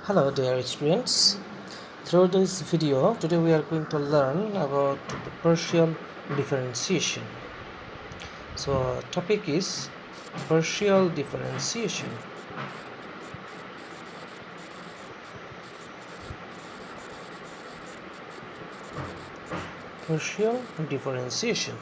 Hello dear students. Through this video, today we are going to learn about the partial differentiation. So topic is partial differentiation. Partial differentiation.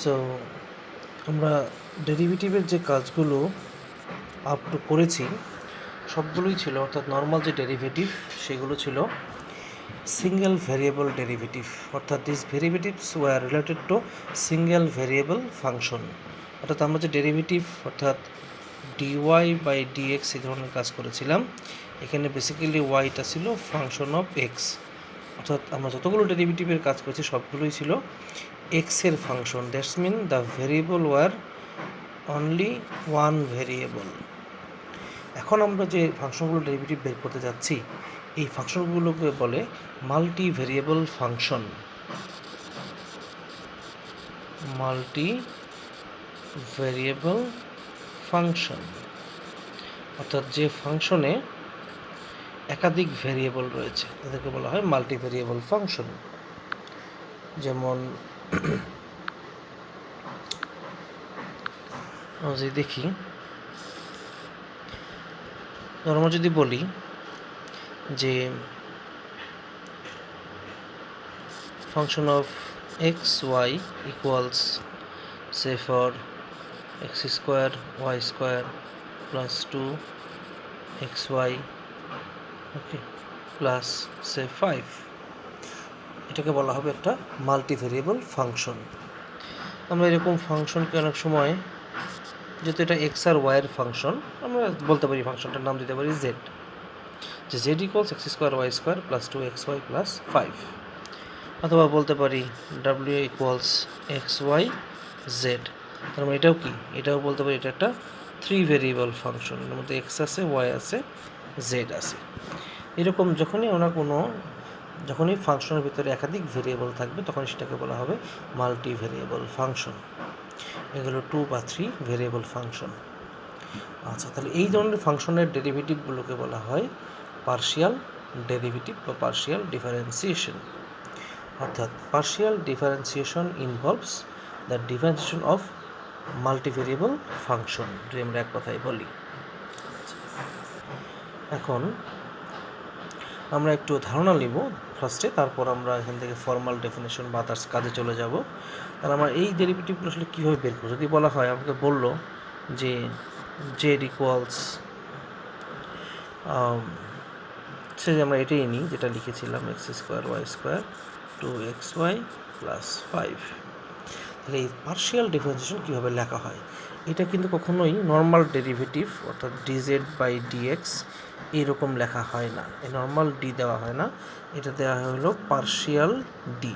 So আমরা ডেরিভেটিভের যে কাজগুলো up to করেছি সবগুলোই ছিল, অর্থাৎ normal যে ডেরিভেটিভ সেগুলো ছিল সিঙ্গেল ভ্যারিয়েবল ডেরিভেটিভ, অর্থাৎ this derivatives were related to single variable function. অর্থাৎ আমরা যে ডেরিভেটিভ অর্থাৎ ডিওয়াই বাই ডিএক্স এই ধরনের কাজ করেছিলাম, এখানে বেসিক্যালি ওয়াইটা ছিল ফাংশন অফ এক্স, অর্থাৎ আমরা যতগুলো ডেরিভেটিভের কাজ করেছি সবগুলোই ছিল এক্সের function. That's mean the variable were only one variable. এখন আমরা যে ফাংশনগুলো ডেরিভেটিভ বের করতে যাচ্ছি এই ফাংশনগুলোকে বলে multi variable function. Multi variable function অর্থাৎ যে ফাংশনে একাধিক ভেরিয়েবল রয়েছে তাদেরকে বলা হয় মাল্টি ভেরিয়েবল ফাংশন। যেমন যদি দেখি, আমরা যদি বলি যে function of xy equals, say for x square y square plus 2xy plus say 5, এটাকে বলা হবে একটা মাল্টি ভেরিয়েবল ফাংশন। আমরা এরকম ফাংশনকে অনেক সময়, যেহেতু এটা এক্স আর ওয়াই এর ফাংশন, আমরা বলতে পারি ফাংশনটার নাম দিতে পারি জেড, যে z equals x square y square plus 2xy plus 5, অথবা বলতে পারি ডাব্লিউ ইকুয়ালস এক্স ওয়াই জেড। তার মানে এটাও কি, এটাও বলতে পারি এটা একটা 3 ভেরিয়েবল ফাংশন, এর মধ্যে এক্স আছে, ওয়াই আছে, জেড আছে। এরকম যখনই ফাংশনের ভিতরে একাধিক ভেরিয়েবল থাকবে তখন সেটাকে বলা হবে মাল্টি ভেরিয়েবল ফাংশন। এগুলো 2 বা 3 ভেরিয়েবল ফাংশন। আচ্ছা, তাহলে এই ধরনের ফাংশনের ডেরিভেটিভগুলোকে বলা হয় পার্শিয়াল ডেরিভেটিভ বা পার্শিয়াল ডিফারেন্সিয়েশন। অর্থাৎ partial differentiation involves the differentiation of multivariable function, যদি আমরা এক কথায় বলি। এখন আমরা একটু ধারণা নিব ফার্স্টে, তারপর আমরা এখান থেকে ফর্মাল ডেফিনেশন বা আদার্স কাজে চলে যাব। তাহলে আমরা এই ডেরিভেটিভগুলো আসলে কীভাবে বের করব? যদি বলা হয়, আমাকে বললো যে জেড ইকুয়ালস, সে আমরা এটাই নিই যেটা লিখেছিলাম, x square y square 2xy plus 5। তাহলে এই পার্শিয়াল ডিফারেন্সিয়েশন কীভাবে লেখা হয়? এটা কিন্তু কখনোই নর্মাল ডেরিভেটিভ অর্থাৎ ডিজেড বাই ডিএক্স এইরকম লেখা হয় না, এই নর্মাল ডি দেওয়া হয় না, এটা দেওয়া হলো পার্শিয়াল ডি।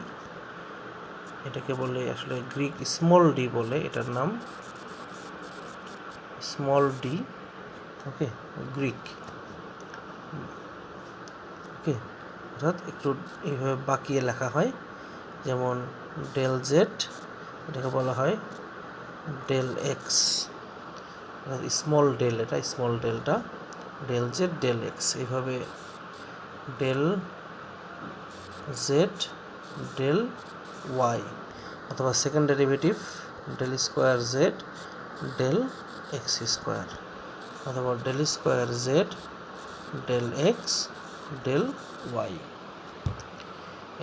এটাকে বলে আসলে গ্রিক স্মল ডি বলে, এটার নাম স্মল ডি, ওকে, গ্রিক, ওকে। অর্থাৎ একটু এইভাবে বাঁকিয়ে লেখা হয়, যেমন ডেল জেড, এটাকে বলা হয় ডেল এক্স, স্মল ডেল, এটা small delta, del Z del X, এইভাবে ডেল জেড ডেল ওয়াই, অথবা second derivative del square Z del x square, অথবা del square Z del x del Y,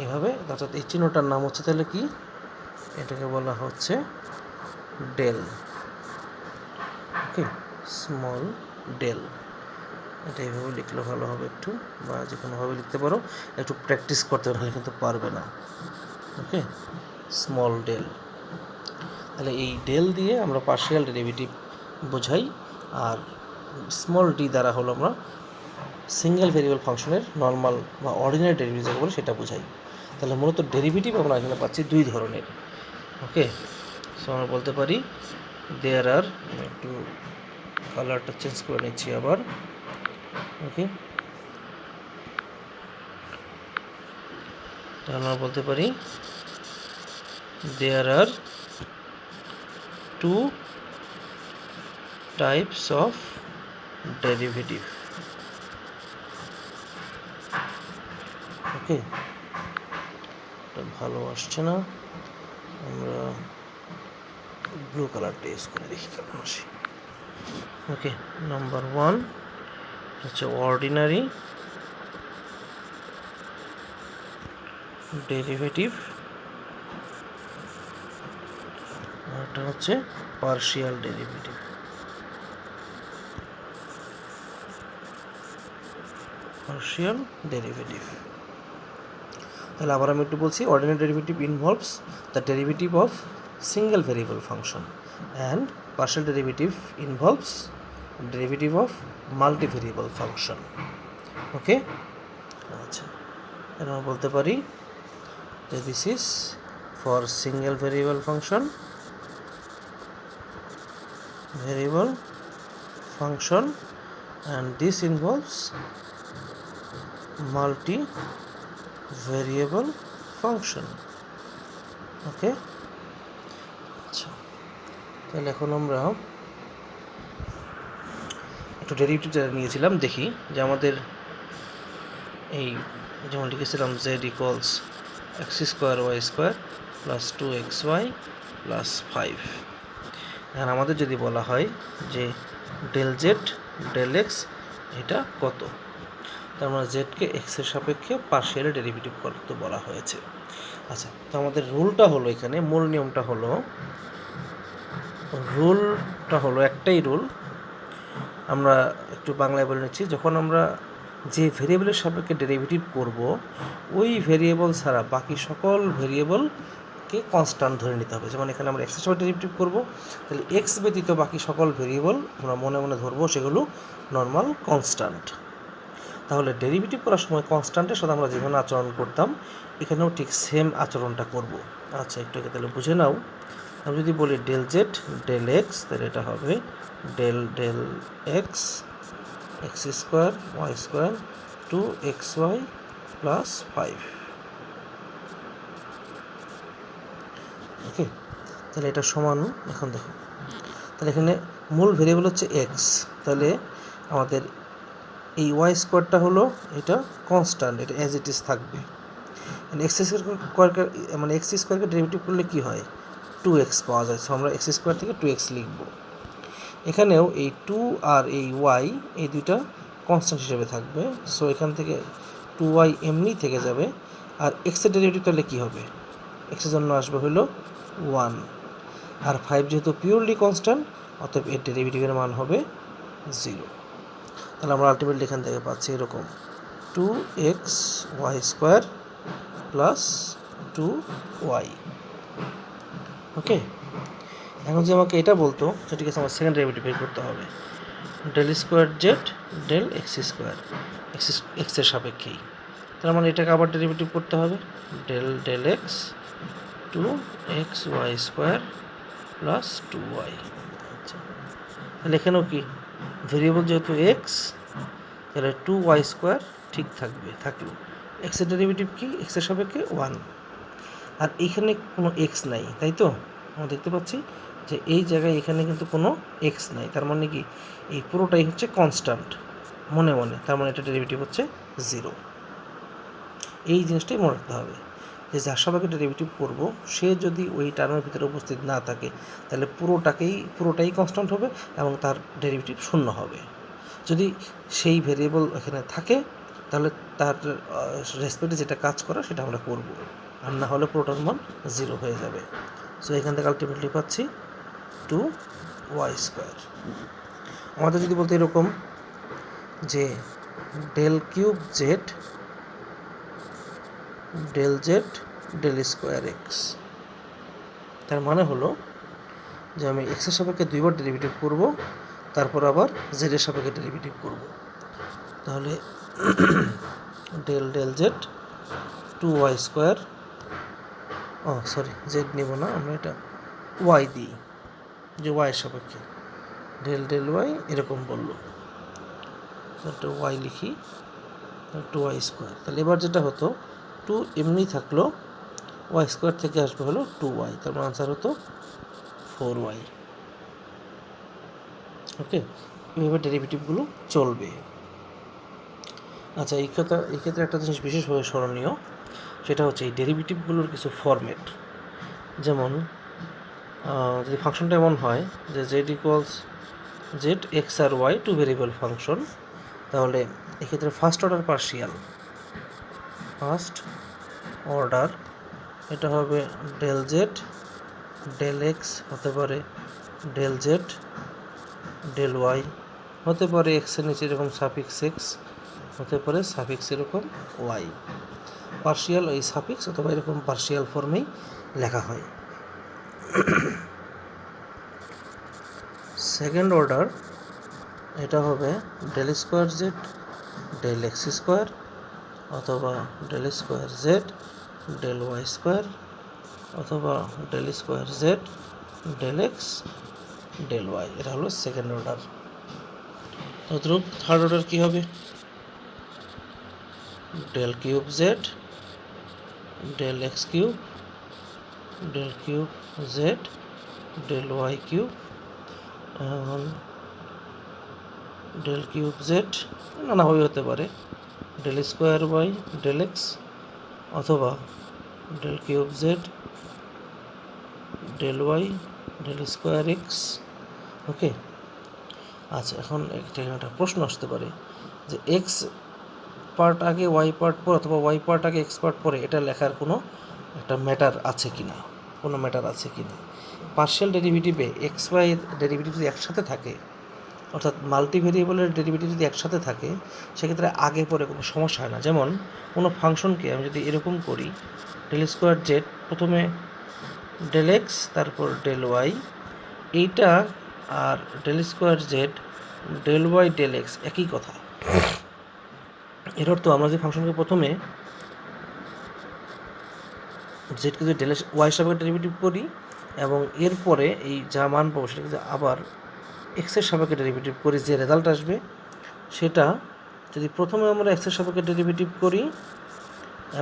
এইভাবে। অর্থাৎ এই চিহ্নটার নাম হচ্ছে তাহলে কি, এটাকে বলা হচ্ছে ডেল, ওকে, স্মল ডেল। এটা এইভাবে লিখলে ভালো হবে একটু, বা যে কোনোভাবে লিখতে পারো, একটু প্র্যাকটিস করতে পারলে কিন্তু পারবে না, ওকে, স্মল ডেল। তাহলে এই ডেল দিয়ে আমরা পার্শিয়াল ডেরিভেটিভ বোঝাই, আর স্মল ডি দ্বারা হলো আমরা সিঙ্গেল ভেরিয়েবল ফাংশনের নর্মাল বা অর্ডিনারি ডেরিভেটিভ যেটা বলে সেটা বোঝাই। তাহলে মূলত ডেরিভেটিভ আমরা এখানে পাচ্ছি দুই ধরনের, ওকে। সো আমরা বলতে পারি দেয়ার আর, একটু কালারটা চেঞ্জ করে নিচ্ছি আবার, ওকে। তাহলে আমরা বলতে পারি দেয়ার আর টু টাইপস অফ ডেরিভেটিভ। ওকে, এটা ভালো আসছে না, আমরা ব্লু কালারটা ইউজ করে দেখি কেমন আসে। ওকে, নাম্বার 1 হচ্ছে অর্ডিনারি ডেরিভেটিভ, আর এটা হচ্ছে পার্শিয়াল ডেরিভেটিভ। পার্শিয়াল ডেরিভেটিভ, তাহলে আবার আমি একটু বলছি, ordinary derivative involves the derivative of single variable function and partial derivative involves derivative of multi variable function. Okay, আচ্ছা, আমরা বলতে পারি যে this is for single variable function, and this involves multi variable function. Okay, আচ্ছা, তাহলে এখন আমরা একটু ডেরিভেটিভ যেটা নিয়েছিলাম দেখি, যে আমাদের এই যেমন লিখেছিলাম z equals x square y square plus 2xy plus 5। এখন আমাদের যদি বলা হয় যে ডেল জেড ডেল এক্স এটা কত, তার মানে জেডকে এক্সের সাপেক্ষে পার্শিয়ালি ডেরিভেটিভ করতে বলা হয়েছে। আচ্ছা, তো আমাদের রুলটা হলো, এখানে মূল নিয়মটা হলো, একটাই রুল, আমরা একটু বাংলায় বলে নিচ্ছি, যখন আমরা যে ভেরিয়েবলের সাপেক্ষে ডেরিভেটিভ করব, ওই ভেরিয়েবল ছাড়া বাকি সকল ভেরিয়েবলকে কনস্ট্যান্ট ধরে নিতে হবে। যেমন এখানে আমরা এক্সের সাপেক্ষে ডেরিভেটিভ করব, তাহলে এক্স ব্যতীত বাকি সকল ভেরিয়েবল আমরা মনে মনে ধরবো সেগুলো নর্মাল কনস্ট্যান্ট। তাহলে ডেরিভেটিভ করার সময় কনস্ট্যান্টের সাথে আমরা যেভাবে আচরণ করতাম, এখানেও ঠিক সেম আচরণটা করব। আচ্ছা, একটু তাহলে বুঝে নাও। আমি যদি বলি ডেল জেড ডেল এক্স, তাহলে এটা হবে del del x x square y square 2xy plus 5। Okay, তাহলে এটা সমান, এখন দেখো, তাহলে এখানে মূল ভেরিয়েবল হচ্ছে এক্স, তাহলে আমাদের এই ওয়াই স্কোয়ারটা হলো এটা কনস্ট্যান্ট, এটা অ্যাজ ইট ইজ থাকবে। এক্স স্কোয়ারকে মানে এক্স স্কোয়ারকে ডেরিভেটিভ করলে কী হয়, 2x পাওয়া যায়, সো আমরা এক্স স্কোয়ার থেকে 2x লিখব। এখানেও এই 2 আর এই y এই দুইটা কনস্ট্যান্ট হিসেবে থাকবে, সো এখান থেকে 2y এমনি থেকে যাবে। আর এক্সের ডেরিভেটিভ তাহলে কী হবে, এক্সের জন্য আসবে হলো 1, আর 5 যেহেতু পিওরলি কনস্ট্যান্ট, অতএব এর ডেরিভেটিভের মান হবে 0। তাহলে আমরা আলটিমেটলি এখান থেকে পাচ্ছি এরকম 2xy স্কোয়ার প্লাস 2y। ওকে, এখন যে আমাকে এটা বলতো সেটা ঠিক আছে, আমার সেকেন্ড ডেরিভেটিভ বের করতে হবে, del square Z del x square এক্সের সাপেক্ষেই। তার মানে এটাকে আবার ডেরিভেটিভ করতে হবে, del del x 2xy square plus 2y। আচ্ছা, তাহলে এখানেও কি ভেরিয়েবল যেহেতু এক্স, তাহলে 2y স্কোয়ার ঠিক থাকলো। এক্সের ডেরিভেটিভ কি, এক্সের সাপেক্ষে 1, আর এইখানে কোনো এক্স নাই, তাই তো আমরা দেখতে পাচ্ছি যে এই জায়গায় এখানে কিন্তু কোনো এক্স নাই, তার মানে কি এই পুরোটাই হচ্ছে কনস্ট্যান্ট মনে মনে, তার মানে এটা ডেরিভেটিভ হচ্ছে 0। এই জিনিসটাই মনে রাখতে হবে যে যার সাপেক্ষে ডেরিভেটিভ করব, সে যদি ওই টার্মের ভিতরে উপস্থিত না থাকে, তাহলে পুরোটাই কনস্ট্যান্ট হবে এবং তার ডেরিভেটিভ 0 হবে। যদি সেই ভেরিয়েবল এখানে থাকে, তাহলে তার রেসপেক্টে যেটা কাজ করা সেটা আমরা করব, আর না হলে পুরোটার মান 0 হয়ে যাবে। সো এখান থেকে আলটিমেটলি পাচ্ছি 2y স্কোয়ার। আমাদের যদি বলতে এরকম যে del cube Z del square x, তার মানে হলো যে আমি এক্সের সাপেক্ষে 2বার ডেরিভেটিভ করব, তারপর আবার জেডের সাপেক্ষে ডেরিভেটিভ করব। তাহলে del del z 2y square, z নেব না, আমরা এটা ওয়াই দিই, যে ওয়াইয়ের সাপেক্ষে ডেল ডেল ওয়াই এরকম বললো, একটা ওয়াই লিখি 2y স্কোয়ার। তাহলে এবার যেটা হতো টু এমনি থাকলো, ওয়াই স্কোয়ার থেকে আসবে হলো 2y, তার মানে আনসার হতো 4y। ওকে, এইভাবে ডেরিভেটিভগুলো চলবে। আচ্ছা, এই ক্ষেত্রে একটা জিনিস বিশেষভাবে স্মরণীয়, সেটা হচ্ছে এই ডেরিভেটিভগুলোর কিছু ফরম্যাট। যেমন যদি ফাংশনটা এমন হয় যে জেড ইকুয়ালস জেড এক্স আর ওয়াই টু ভেরিয়েবল ফাংশন, তাহলে এক্ষেত্রে ফার্স্ট অর্ডার এটা হবে ডেল জেড ডেল এক্স, হতে পারে ডেল জেড ডেল ওয়াই, হতে পারে এক্সের নিচে এরকম সাফিক্স এক্স, হতে পারে সাফিক্স এরকম ওয়াই, পার্শিয়াল এই সাফিক্স অথবা এরকম পার্শিয়াল ফর্মেই লেখা হয়। সেকেন্ড অর্ডার এটা হবে del square Z del x square, অথবা del square Z del Y square, অথবা del square Z del x del Y. এটা হলো সেকেন্ড অর্ডার। তদ্রূপ থার্ড অর্ডার কী হবে? Del cube Z del X cube del cube Z del Y cube, del cube Z নানাভাবে হতে পারে, del square Y del X, অথবা del cube Z del Y del square X. Okay, আচ্ছা, এখন একটা প্রশ্ন আসতে পারে যে এক্স পার্ট আগে ওয়াই পার্ট পরে, অথবা ওয়াই পার্ট আগে এক্স পার্ট পরে, এটা লেখার কোনো একটা ম্যাটার আছে কি না, কোনো ম্যাটার আছে কি না। পার্শিয়াল ডেরিভেটিভে এক্স ওয়াই ডেরিভেটিভ যদি একসাথে থাকে, অর্থাৎ মাল্টি ভেরিয়েবলের ডেরিভেটিভ যদি একসাথে থাকে, সেক্ষেত্রে আগে পরে কোনো সমস্যা হয় না। যেমন কোনো ফাংশনকে আমি যদি এরকম করি, ডেল স্কোয়ার জেড প্রথমে ডেল এক্স তারপর ডেল ওয়াই, এইটা আর del square Z del Y del X একই কথা। এর অর্থ আমরা যে ফাংশনকে প্রথমে জেডকে যদি ডেল ওয়াই সাপেক্ষে ডেরিভেটিভ করি, এবং এরপরে এই যা মান পাবো সেটাকে যদি আবার এক্সের সাপেক্ষে ডেরিভেটিভ করি, যে রেজাল্ট আসবে সেটা যদি প্রথমে আমরা এক্সের সাপেক্ষে ডেরিভেটিভ করি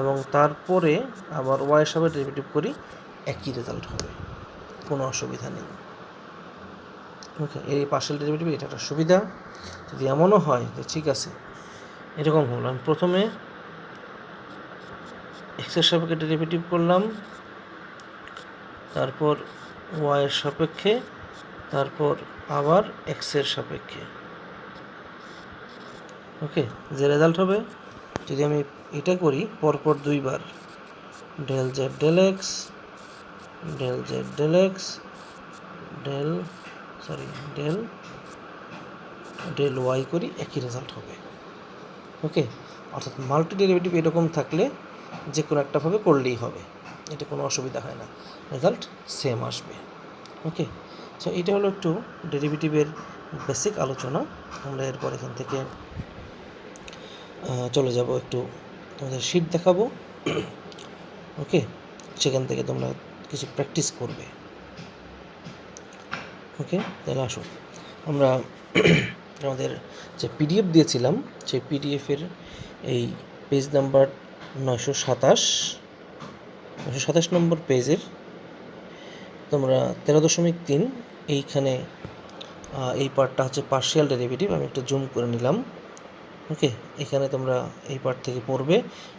এবং তারপরে আবার ওয়াইয়ের সাপেক্ষে ডেরিভেটিভ করি, একই রেজাল্ট হবে, কোনো অসুবিধা নেই। ওকে, এই পার্শিয়াল ডেরিভেটিভ এটা একটা সুবিধা। যদি এমনও হয় যে ঠিক আছে এরকম হলো, আমি প্রথমে এক্সের সাপেক্ষে ডেরিভেটিভ করলাম, তারপর ওয়াইয়ের সাপেক্ষে, তারপর আবার এক্সের সাপেক্ষে। ওকে, যে রেজাল্ট হবে, যদি আমি এটা করি পরপর দুইবার, del Z del x del Z del x del del y করি, একই রেজাল্ট হবে। ওকে, অর্থাৎ মাল্টি ডেরিভেটিভ এরকম থাকলে যে কোনো একটাভাবে করলেই হবে, এটা কোনো অসুবিধা হয় না, রেজাল্ট সেম আসবে। ওকে, সো এটা হলো একটু ডেরিভেটিভের বেসিক আলোচনা। আমরা এরপর এখান থেকে চলে যাব, একটু তোমাদের শিট দেখাবো। ওকে, সেখান থেকে তোমরা কিছু প্র্যাকটিস করবে। ওকে, তাহলে আসো আমরা আমাদের যে পিডিএফ দিয়েছিলাম, সেই পিডিএফের এই পেজ নাম্বার 927 নম্বর পেজের তোমরা 13.3 এইখানে এই পার্টটা হচ্ছে পার্শিয়াল ডেরিভেটিভ। আমি একটু জুম করে নিলাম। ওকে, এখানে তোমরা এই পার্ট থেকে পড়বে,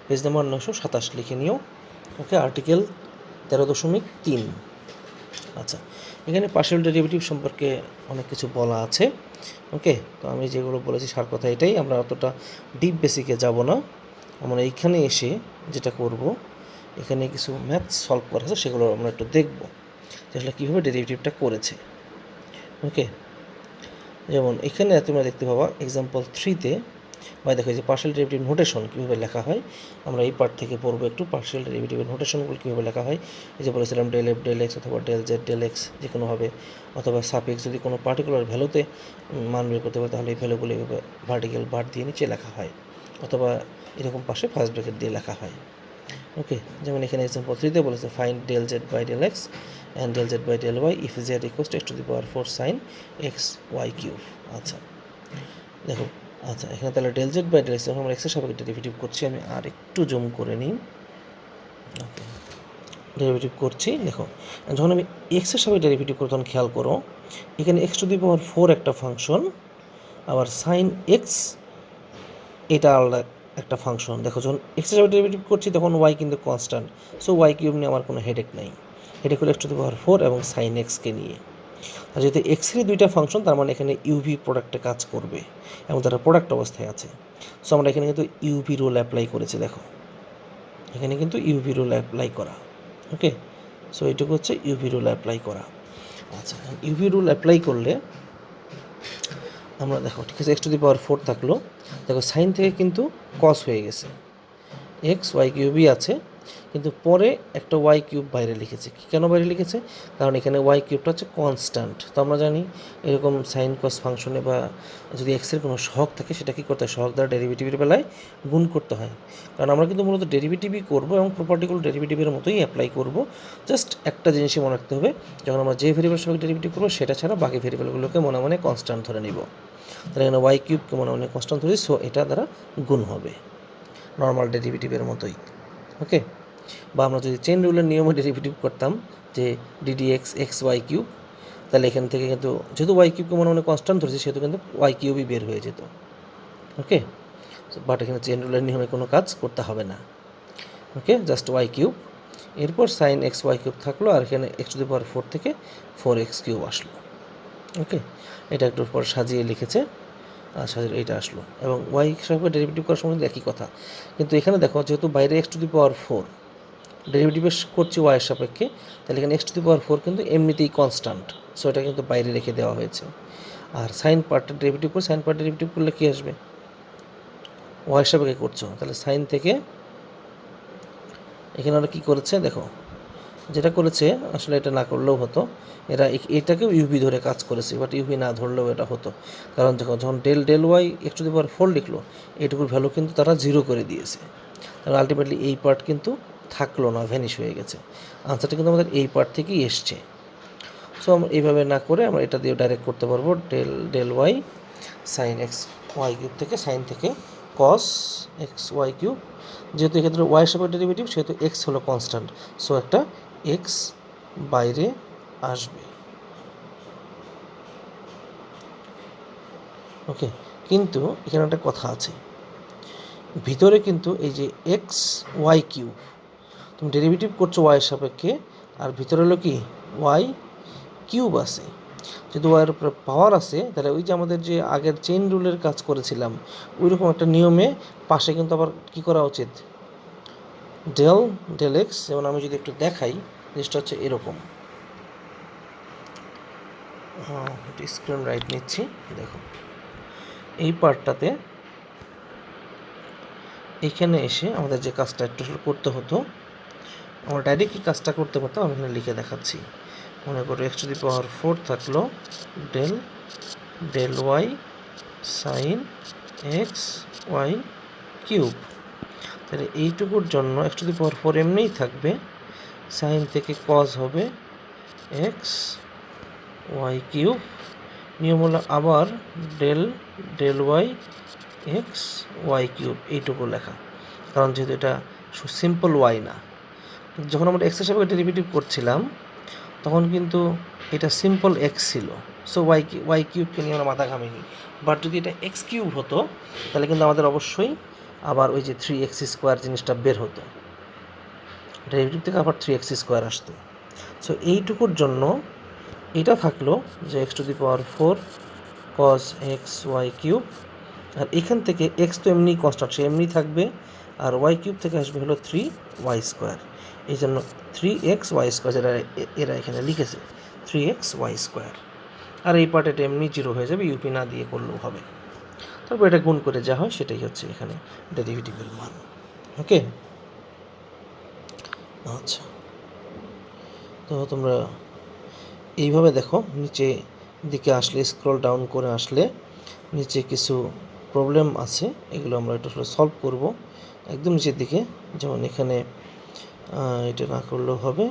পেজ নাম্বার 927 লিখে নিও। ওকে, আর্টিকেল 13.3। আচ্ছা, এখানে পার্শিয়াল ডেরিভেটিভ সম্পর্কে অনেক কিছু বলা আছে। ওকে, তো আমি যেগুলো বলেছি সার কথা এটাই, আমরা অতটা ডিপ বেসিকে যাব না। আমরা এইখানে এসে যেটা করব, এখানে কিছু ম্যাথস সলভ করা আছে, সেগুলো আমরা একটু দেখব যে আসলে কীভাবে ডেরিভেটিভটা করেছে। ওকে, যেমন এখানে তোমরা দেখতে পাবা এক্সাম্পল 3-তে, বা দেখো যে পার্শিয়াল ডেরিভেটিভ নোটেশন কীভাবে লেখা হয়, আমরা এই পার্ট থেকে পড়বো একটু পার্শিয়াল ডেরিভেটিভের নোটেশনগুলো কীভাবে লেখা হয়। এই যে বলেছিলাম ডেল এফ ডেল এক্স অথবা ডেল জেড ডেল এক্স যে কোনোভাবে, অথবা সাফিক্স যদি কোনো পার্টিকুলার ভ্যালুতে মান বের করতে পারে, তাহলে এই ভ্যালুগুলো এভাবে ভার্টিক্যাল বার দিয়ে নিচে লেখা হয়, অথবা এরকম পাশে ফার্স্ট ব্র্যাকেট দিয়ে লেখা হয়। ওকে, যেমন এখানে এক্সাম্পল 3-তে বলেছে find del z by del x and del z by del y if z equals to x to the power 4 sine x Y cube. আচ্ছা, দেখো, আচ্ছা এখানে তাহলে del z by del x, যখন আমরা এক্সের সাপেক্ষে ডেরিভেটিভ করছি, আমি আর একটু জুম করে নিই। ওকে, ডেরিভেটিভ করছি। দেখো, যখন আমি এক্সের সাপেক্ষে ডেরিভেটিভ করব তখন খেয়াল করো, এখানে এক্স টু দি পাওয়ার 4 একটা ফাংশন, আবার সাইন এক্স এটা আলাদা একটা ফাংশন। দেখো, যখন এক্সের সাপেক্ষে ডেরিভেটিভ করছি তখন ওয়াই কিন্তু কনস্ট্যান্ট, সো ওয়াই কিউব নিয়ে আমার কোনো হেডেক নাই। হেডেক হলো এক্স টু দি পাওয়ার 4 এবং সাইন এক্সকে নিয়ে। আর যেহেতু এক্সেরই দুইটা ফাংশন, তার মানে এখানে ইউভি প্রোডাক্টে কাজ করবে এবং তারা প্রোডাক্ট অবস্থায় আছে। সো আমরা এখানে কিন্তু ইউভি রুল অ্যাপ্লাই করেছি। দেখো, এখানে কিন্তু ইউভি রুল অ্যাপ্লাই করা। ওকে, সো এইটুকু হচ্ছে ইউভি রুল অ্যাপ্লাই করা। আচ্ছা, ইউভি রুল অ্যাপ্লাই করলে আমরা দেখো, ঠিক আছে, এক্স টু দি পাওয়ার 4 থাকলো। দেখো, সাইন থেকে কিন্তু কস হয়ে গেছে, এক্স ওয়াই কিউবই আছে, কিন্তু পরে একটা ওয়াই কিউব বাইরে লিখেছে। কেন বাইরে লিখেছে? কারণ এখানে ওয়াই কিউবটা হচ্ছে কনস্ট্যান্ট। তো আমরা জানি এরকম সাইন কস ফাংশনে বা যদি এক্সের কোনো সহগ থাকে সেটা কী করতে হয়, সহগ দ্বারা ডেরিভেটিভের বেলায় গুণ করতে হয়। কারণ আমরা কিন্তু মূলত ডেরিভেটিভই করবো এবং প্রপার্টিগুলো ডেরিভেটিভের মতোই অ্যাপ্লাই করবো। জাস্ট একটা জিনিসই মনে রাখতে হবে, যখন আমরা যে ভেরিয়েবল সাপেক্ষে ডেরিভেটিভ করবো সেটা ছাড়া বাকি ভেরিয়েবলগুলোকে মনে মনে কনস্ট্যান্ট ধরে নিব। তাহলে এখানে ওয়াই কিউবকে মনে মনে কনস্ট্যান্ট ধরি, সো এটা দ্বারা গুণ হবে নর্মাল ডেরিভেটিভের মতোই। ওকে, বা আমরা যদি চেন রুলের নিয়মে ডেরিভেটিভ করতাম যে d d x x Y cube, তাহলে এখান থেকে কিন্তু যেহেতু ওয়াই কিউবকে মনে মনে কনস্ট্যান্ট ধরেছে সেহেতু কিন্তু ওয়াই কিউবই বের হয়ে যেত। ওকে, বাট এখানে চেন রুলের নিয়মে কোনো কাজ করতে হবে না। ওকে, জাস্ট ওয়াই কিউব, এরপর সাইন এক্স ওয়াই কিউব থাকলো, আর এখানে এক্স টু দি পাওয়ার 4 থেকে 4x কিউব আসলো। ওকে, এটা একটু পর সাজিয়ে লিখেছে, আর সাজিয়ে এইটা আসলো। এবং ওয়াই সাপেক্ষে ডেরিভেটিভ করার সময় একই কথা, কিন্তু এখানে দেখো যেহেতু বাইরে x to the power 4 derivative করছি ওয়াইয়ের সাপেক্ষে, তাহলে এখানে এক্স টু দি পাওয়ার 4 কিন্তু এমনিতেই কনস্ট্যান্ট, সো এটা কিন্তু বাইরে রেখে দেওয়া হয়েছে। আর সাইন পার্টটা ডেরিভেটিভ করে, সাইন পার্ট ডেরিভেটিভ করলে কী আসবে, ওয়াইয়ের সাপেক্ষে করছো, তাহলে সাইন থেকে এখানে ওরা কী করেছে দেখো, যেটা করেছে আসলে এটা না করলেও হতো, এরা এটাকেও ইউভি ধরে কাজ করেছে, বাট ইউভি না ধরলেও এটা হতো। কারণ যখন del del Y X to the power 4 লিখলো, এইটুকুর ভ্যালু কিন্তু তারা 0 করে দিয়েছে। কারণ আলটিমেটলি এই পার্ট কিন্তু থাকলো না, ভ্যানিশ হয়ে গেছে। আনসারটা কিন্তু আমাদের এই পার্ট থেকেই এসছে। সো আমরা এইভাবে না করে আমরা এটা দিয়ে ডাইরেক্ট করতে পারবো, del del y sine x Y cube থেকে সাইন থেকে কস এক্স ওয়াই কিউব। যেহেতু এক্ষেত্রে ওয়াই সাপেক্ষে ডেরিভেটিভ সেহেতু এক্স হলো কনস্ট্যান্ট, সো একটা এক্স বাইরে আসবে। ওকে, কিন্তু এখানে একটা কথা আছে, ভিতরে কিন্তু এই যে এক্স ওয়াই কিউব, তুমি ডেরিভেটিভ করছো ওয়াইয়ের সাপেক্ষে, আর ভিতরে হলো কি ওয়াই কিউব আছে। যদি ওয়াইয়ের উপরে পাওয়ার আছে, তাহলে ওই যে আমাদের যে আগের চেইন রুলের কাজ করেছিলাম ওই রকম একটা নিয়মে পাশে কিন্তু আবার কী করা উচিত, ডেল ডেল এক্স। যেমন আমি যদি একটু দেখাই, জিনিসটা হচ্ছে এরকম, স্ক্রিন রাইট নিচ্ছি। দেখো, এই পার্টটাতে এইখানে এসে আমাদের যে কাজটা একটু করতে হতো, আমরা ডাইরেক্টলি কাজটা করতে পারতাম। আমি এখানে লিখে দেখাচ্ছি। মনে করো এক্স টু দি পাওয়ার 4 থাকলো, del del y sine x Y cube. তাহলে এইটুকুর জন্য এক্স টু দি পাওয়ার 4 এমনিই থাকবে, সাইন থেকে কজ হবে এক্স ওয়াই কিউব, নিয়ম হলো আবার del del Y x Y cube, এইটুকু লেখা। কারণ যেহেতু এটা সিম্পল ওয়াই না, যখন আমরা এক্সের সাপেক্ষে ডেরিভেটিভ করছিলাম তখন কিন্তু এটা সিম্পল এক্স ছিল, সো ওয়াই কিউবকে নিয়ে আমরা মাথা ঘামিনি। বাট যদি এটা এক্স কিউব হতো তাহলে কিন্তু আমাদের অবশ্যই আবার ওই যে 3x² জিনিসটা বের হতো, ডেরিভেটিভ থেকে আবার 3x² আসতো। সো এইটুকুর জন্য এটা থাকলো যে X to the power 4 cos X Y cube, আর এখান থেকে এক্স তো এমনি কনস্ট্যান্ট, সে এমনি থাকবে, আর ওয়াই কিউব থেকে আসবে হলো 3y²। এই জন্য 3xy², যেটা এরা এখানে লিখেছে 3xy²। আর এই পার্ট এটা এমনি 0 হয়ে যাবে, ইউপি না দিয়ে করলেও হবে। তারপর এটা গুণ করে যা হয় সেটাই হচ্ছে এখানে ডেরিভেটিভের মান। ওকে, আচ্ছা, তো তোমরা এইভাবে দেখো, নিচে দিকে আসলে স্ক্রল ডাউন করে আসলে নিচে কিছু প্রবলেম আছে, এগুলো আমরা একটু সলভ করব একদম নিচের দিকে। যেমন এখানে এটা না করলেও হবে,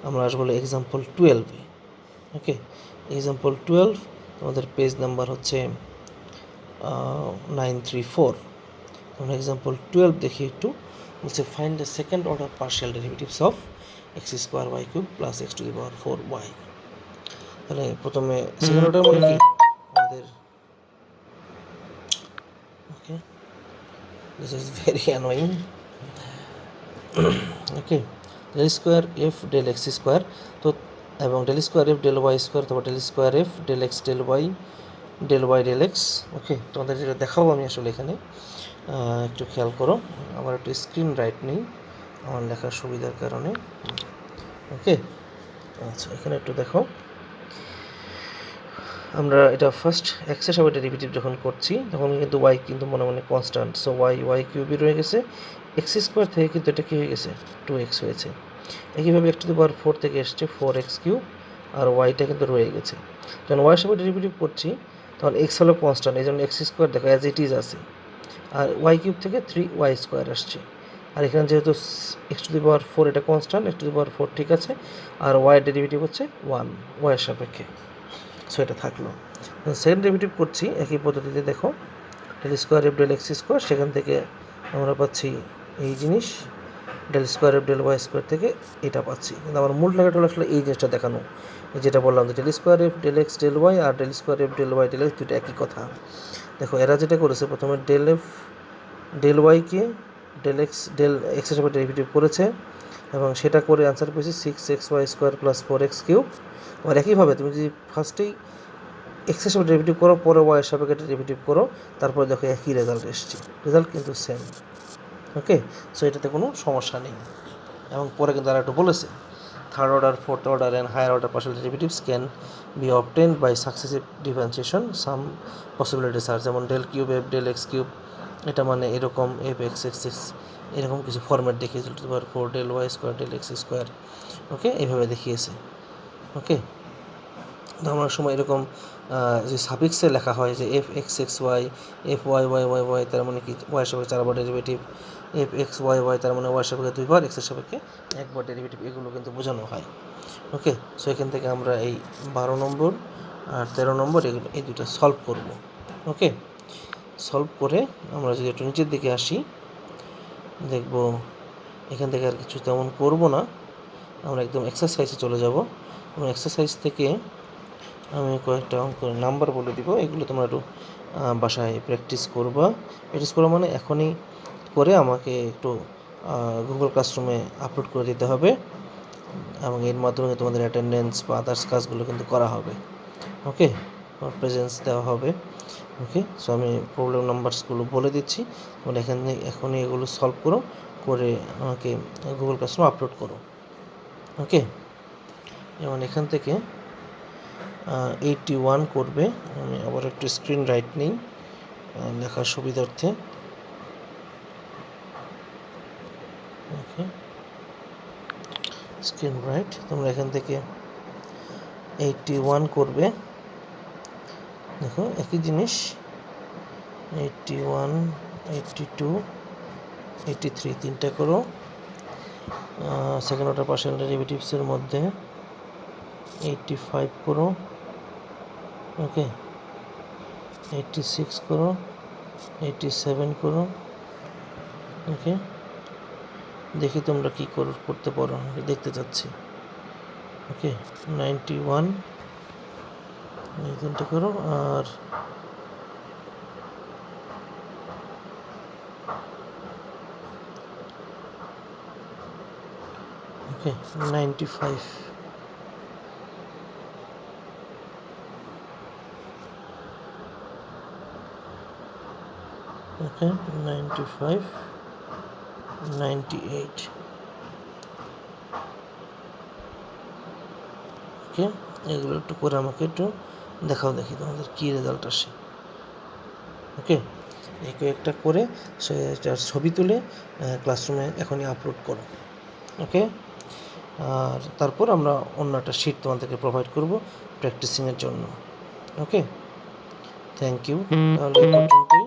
আমরা আসবো এক্সাম্পল 12। ওকে, এক্সাম্পল 12 আমাদের পেজ নাম্বার হচ্ছে 934। আমরা এক্সাম্পল 12 দেখি একটু, বলছে find the second order partial derivatives of X square Y cube plus X to the power 4y। তাহলে প্রথমে সেকেন্ড অর্ডার মানে কি আমাদের, okay this is very annoying, okay del square F del x square, তো এবং del square F del Y square, তারপর del square F del x del Y del X. Okay, তোমাদের যেটা দেখাবো আমি আসলে এখানে একটু খেয়াল করো, আমার একটু স্ক্রিন রাইট নেই আমার লেখার সুবিধার কারণে। ওকে, আচ্ছা এখানে একটু দেখো, আমরা এটা ফার্স্ট এক্সের সাথে ডেরিভেটিভ যখন করছি তখন কিন্তু ওয়াই কিন্তু মনে মনে কনস্ট্যান্ট, সো ওয়াই কিউবই রয়ে গেছে, এক্স স্কোয়ার থেকে কিন্তু এটা কী হয়ে গেছে 2x হয়েছে। একইভাবে x টু দি পাওয়ার 4 থেকে এসছে 4x কিউব, আর ওয়াইটা কিন্তু রয়ে গেছে। যখন ওয়াইয়ের সাথে ডেরিভেটিভ করছি তখন এক্স হলো কনস্ট্যান্ট, এই জন্য এক্স স্কোয়ার দেখো অ্যাজ ইট ইজ আছে, আর ওয়াই কিউব থেকে 3y স্কোয়ার আসছে। আর এখানে যেহেতু এক্স টু দি পাওয়ার 4 এটা constant, x to the power 4 ঠিক আছে, আর ওয়াইয়ের ডেরিভেটিভ হচ্ছে 1 ওয়াইয়ের সাপেক্ষে, সো এটা থাকলো। সেকেন্ড ডেরিভেটিভ করছি একই পদ্ধতিতে, দেখো del square F del x square, সেখান থেকে আমরা পাচ্ছি এই জিনিস, del square F del Y square থেকে এটা পাচ্ছি, কিন্তু আমার মূল টার্গেট হলো আসলে এই জিনিসটা দেখানো, যেটা বললাম যে del square F del x del Y আর del square F del Y del X দুটো একই কথা। দেখো এরা যেটা করেছে প্রথমে ডেল এফ ডেল ওয়াইকে ডেল এক্সের সাথে ডেরিভেটিভ করেছে এবং সেটা করে অ্যান্সার পেয়েছি 6xy square plus 4x cube. আবার একইভাবে তুমি যদি ফার্স্টেই এক্সের সাথে ডেরিভেটিভ করো, পরে ওয়াইয়ের সাপেক্ষে ডেরিভেটিভ করো, তারপরে দেখো একই রেজাল্ট এসছে, রেজাল্ট কিন্তু সেম। ওকে, সো এটাতে কোনো সমস্যা নেই। এবং পরে কিন্তু তারা একটু বলেছে third order, fourth order and higher order partial derivatives can be obtained by successive differentiation, some possibilities are, যেমন del cube F del X cube, এটা মানে এরকম এফ এক্স এক্স এক্স এরকম কিছু ফর্ম্যাট দেখিয়েছিল, to the power 4 del Y square del x square. Okay, এইভাবে দেখিয়েছে। ওকে, আমার সময় এরকম যে সাফিক্সে লেখা হয় যে F X x Y, F Y Y Y Y, তার মানে কি ওয়াই সাপেক্ষে 4বার derivative, F X Y Y তার মানে ওয়াই সাপেক্ষে 2বার, এক্সের সাপেক্ষে 1বার ডেরিভেটিভ, এগুলো কিন্তু বোঝানো হয়। ওকে, সো এখান থেকে আমরা এই 12 নম্বর আর 13 নম্বর এগুলো এই দুটো সলভ করব। ওকে, সলভ করে আমরা যদি একটু নিচের দিকে আসি, দেখব এখান থেকে আর কিছু তেমন করব না, আমরা একদম এক্সারসাইজে চলে যাব এবং এক্সারসাইজ থেকে আমি কয়েকটা অঙ্কের নাম্বার বলে দিব, এগুলো তোমরা একটু বাসায় প্র্যাকটিস করবা। প্র্যাকটিস করা মানে এখনই করে আমাকে একটু গুগল ক্লাসরুমে আপলোড করে দিতে হবে এবং এর মাধ্যমে তোমাদের অ্যাটেন্ডেন্স বা আদার্স কাজগুলো কিন্তু করা হবে। ওকে, প্রেজেন্স দেওয়া হবে। ওকে, সো আমি প্রবলেম নাম্বারসগুলো বলে দিচ্ছি, তোমরা এখানে এখনই এগুলো সলভ করো, করে আমাকে গুগল ক্লাসরুমে আপলোড করো। ওকে, যেমন এখান থেকে 81 করবে, আমি আবার একটু স্ক্রিন রাইট নেই লেখার সুবিধার্থে। ওকে, স্ক্রিন রাইট, তোমরা এখান থেকে 81 করবে, দেখো একই জিনিস 81 82 83 তিনটা করো। সেকেন্ড অর্ডার পার্শিয়াল ডেরিভেটিভসের মধ্যে 85 করো। ওকে, 86 করো, 87 করো। ওকে, দেখি তোমরা কী করতে পারো, দেখতে চাচ্ছি। ওকে, 91 এই তিনটে করো, আর ওকে 95। ওকে 95 98। ওকে, এগুলো একটু করে আমাকে একটু দেখাও, দেখি তোমাদের কী রেজাল্ট আসে। ওকে, এই কয়েকটা করে সেটার ছবি তুলে ক্লাসরুমে এখনই আপলোড করো। ওকে, আর তারপর আমরা অন্য একটা শিট তোমাদেরকে প্রোভাইড করব প্র্যাকটিসিংয়ের জন্য। ওকে, থ্যাংক ইউ, তাহলে এই পর্যন্তই।